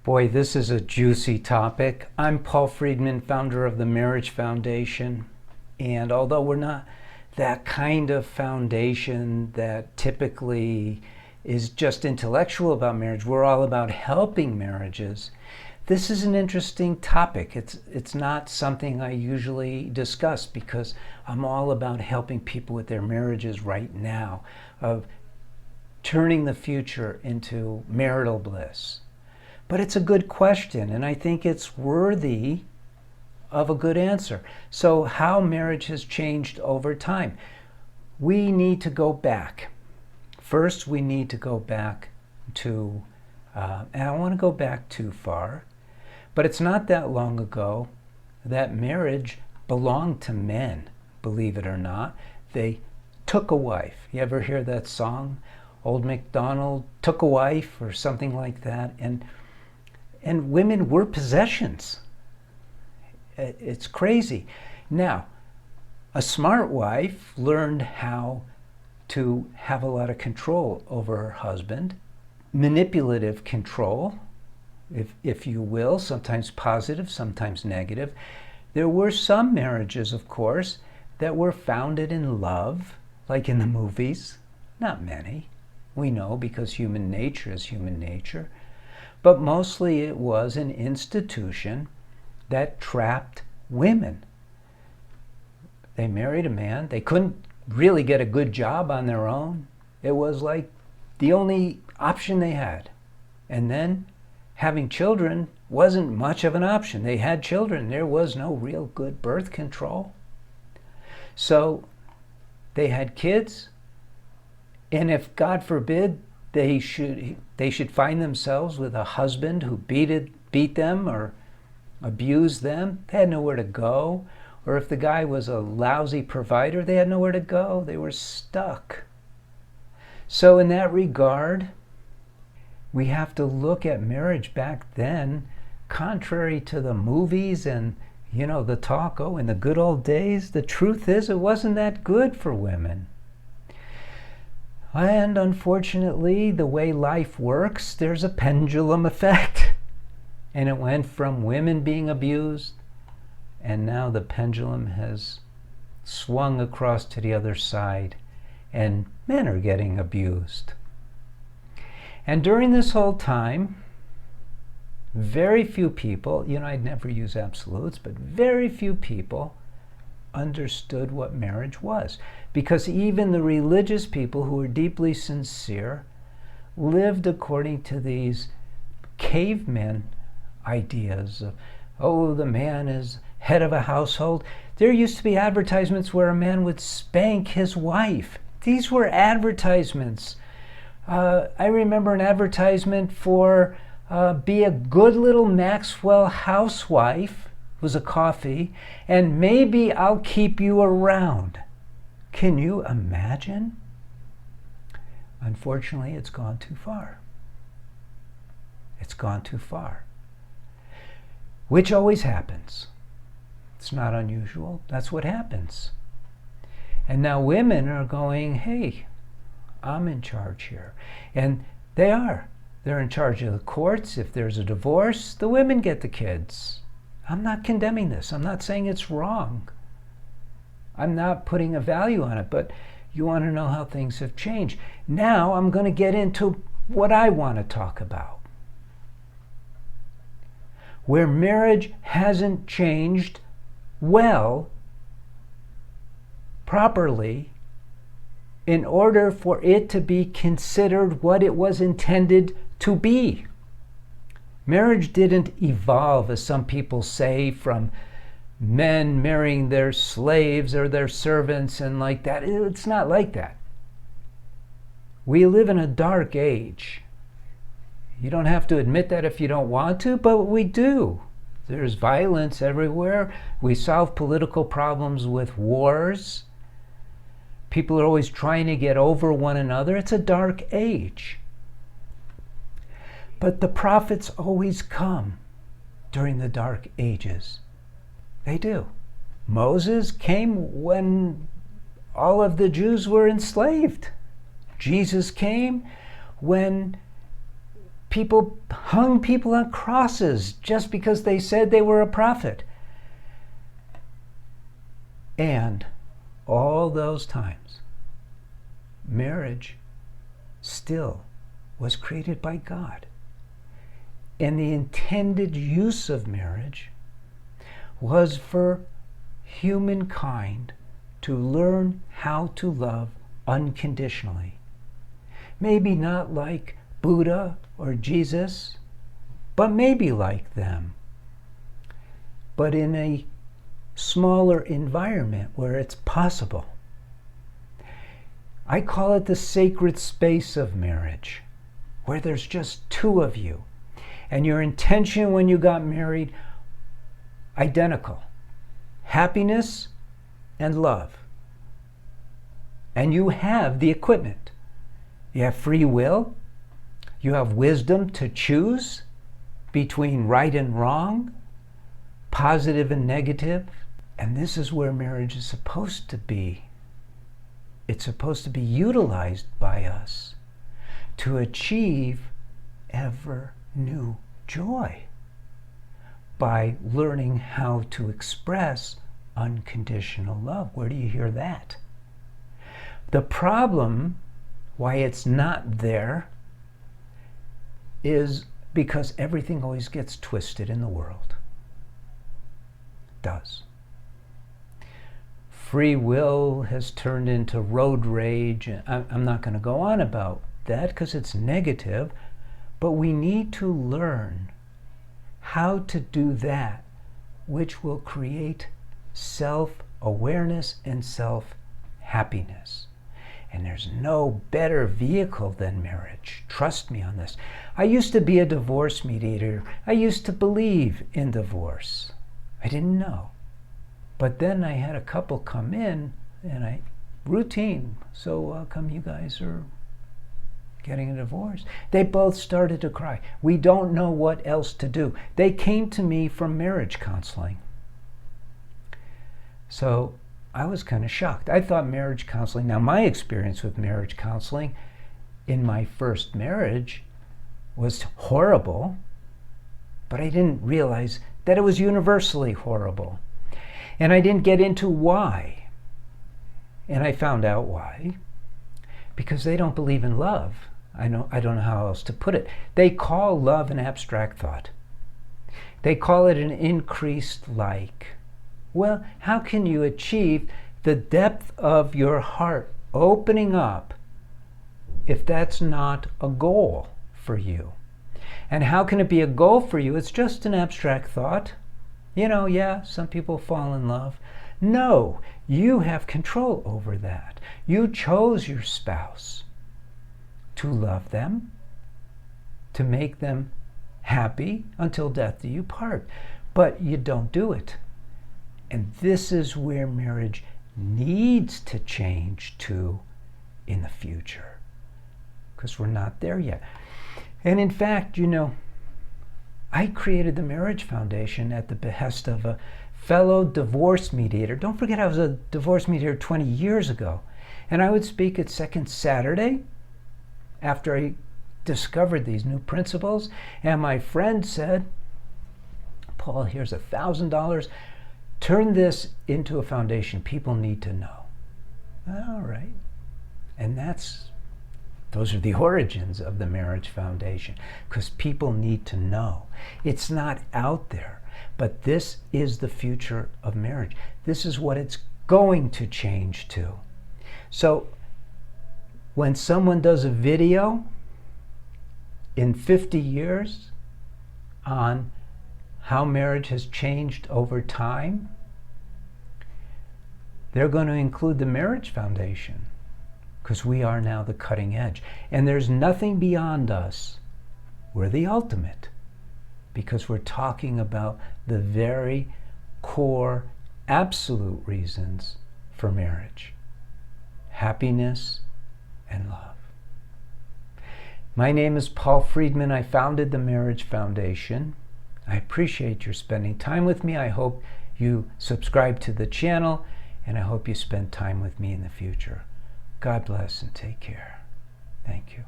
Boy, this is a juicy topic. I'm Paul Friedman, founder of the Marriage Foundation. And although we're not that kind of foundation that typically is just intellectual about marriage, we're all about helping marriages. This is an interesting topic. It's not something I usually discuss because I'm all about helping people with their marriages right now, of turning the future into marital bliss. But it's a good question, and I think it's worthy of a good answer. So how marriage has changed over time. We need to go back. First, we need to go back to, and I don't want to go back too far, but it's not that long ago that marriage belonged to men, believe it or not. They took a wife. You ever hear that song? Old MacDonald took a wife, or something like that. And women were possessions. It's crazy. Now, a smart wife learned how to have a lot of control over her husband, manipulative control, if you will, sometimes positive, sometimes negative. There were some marriages, of course, that were founded in love, like in the movies. Not many. We know, because human nature is human nature. But mostly it was an institution that trapped women. They married a man. They couldn't really get a good job on their own. It was like the only option they had. And then having children wasn't much of an option. They had children. There was no real good birth control. So they had kids. And if, God forbid, they should find themselves with a husband who beat them or abused them, they had nowhere to go. Or if the guy was a lousy provider, they had nowhere to go. They were stuck. So in that regard, we have to look at marriage back then, contrary to the movies and, the talk, in the good old days. The truth is, it wasn't that good for women. And unfortunately, the way life works, there's a pendulum effect. And it went from women being abused, and now the pendulum has swung across to the other side, and men are getting abused. And during this whole time, very few people, I'd never use absolutes, but very few people understood what marriage was, because even the religious people who were deeply sincere lived according to these caveman ideas of, the man is head of a household. There used to be advertisements where a man would spank his wife. These were advertisements. I remember an advertisement for be a good little Maxwell housewife. Was a coffee, and maybe I'll keep you around. Can you imagine? Unfortunately, it's gone too far. It's gone too far. Which always happens. It's not unusual. That's what happens. And now women are going, hey, I'm in charge here. And they are. They're in charge of the courts. If there's a divorce, the women get the kids. I'm not condemning this. I'm not saying it's wrong. I'm not putting a value on it, but you want to know how things have changed. Now I'm going to get into what I want to talk about. Where marriage hasn't changed well, properly, in order for it to be considered what it was intended to be. Marriage didn't evolve, as some people say, from men marrying their slaves or their servants and like that. It's not like that. We live in a dark age. You don't have to admit that if you don't want to, but we do. There's violence everywhere. We solve political problems with wars. People are always trying to get over one another. It's a dark age. But the prophets always come during the dark ages. They do. Moses came when all of the Jews were enslaved. Jesus came when People hung people on crosses just because they said they were a prophet. And all those times, marriage still was created by God. And the intended use of marriage was for humankind to learn how to love unconditionally. Maybe not like Buddha or Jesus, but maybe like them. But in a smaller environment where it's possible. I call it the sacred space of marriage, where there's just two of you, and your intention when you got married, identical. Happiness and love. And you have the equipment. You have free will. You have wisdom to choose between right and wrong, positive and negative. And this is where marriage is supposed to be. It's supposed to be utilized by us to achieve ever new joy by learning how to express unconditional love. Where do you hear that? The problem, why it's not there, is because everything always gets twisted in the world. It does. Free will has turned into road rage. I'm not going to go on about that because it's negative, but we need to learn how to do that which will create self-awareness and self-happiness. And there's no better vehicle than marriage. Trust me on this. I used to be a divorce mediator. I used to believe in divorce. I didn't know. But then I had a couple come in and routine. So how come you guys are getting a divorce? They both started to cry. We don't know what else to do. They came to me from marriage counseling. So I was kind of shocked. I thought marriage counseling, now my experience with marriage counseling in my first marriage was horrible, but I didn't realize that it was universally horrible. And I didn't get into why. And I found out why. Because they don't believe in love. I don't know how else to put it. They call love an abstract thought. They call it an increased like. Well, how can you achieve the depth of your heart opening up if that's not a goal for you? And how can it be a goal for you? It's just an abstract thought. You know, yeah, some people fall in love. No, you have control over that. You chose your spouse to love them, to make them happy until death do you part. But you don't do it. And this is where marriage needs to change to in the future, because we're not there yet. And in fact, you know, I created the Marriage Foundation at the behest of a fellow divorce mediator. Don't forget, I was a divorce mediator 20 years ago. And I would speak at Second Saturday after I discovered these new principles. And my friend said, Paul, here's $1,000. Turn this into a foundation. People need to know. All right. And those are the origins of the Marriage Foundation, because people need to know. It's not out there, but this is the future of marriage. This is what it's going to change to. So when someone does a video in 50 years on how marriage has changed over time, they're going to include the Marriage Foundation, because we are now the cutting edge. And there's nothing beyond us. We're the ultimate, because we're talking about the very core, absolute reasons for marriage: happiness and love. My name is Paul Friedman. I founded the Marriage Foundation. I appreciate your spending time with me. I hope you subscribe to the channel, and I hope you spend time with me in the future. God bless and take care. Thank you.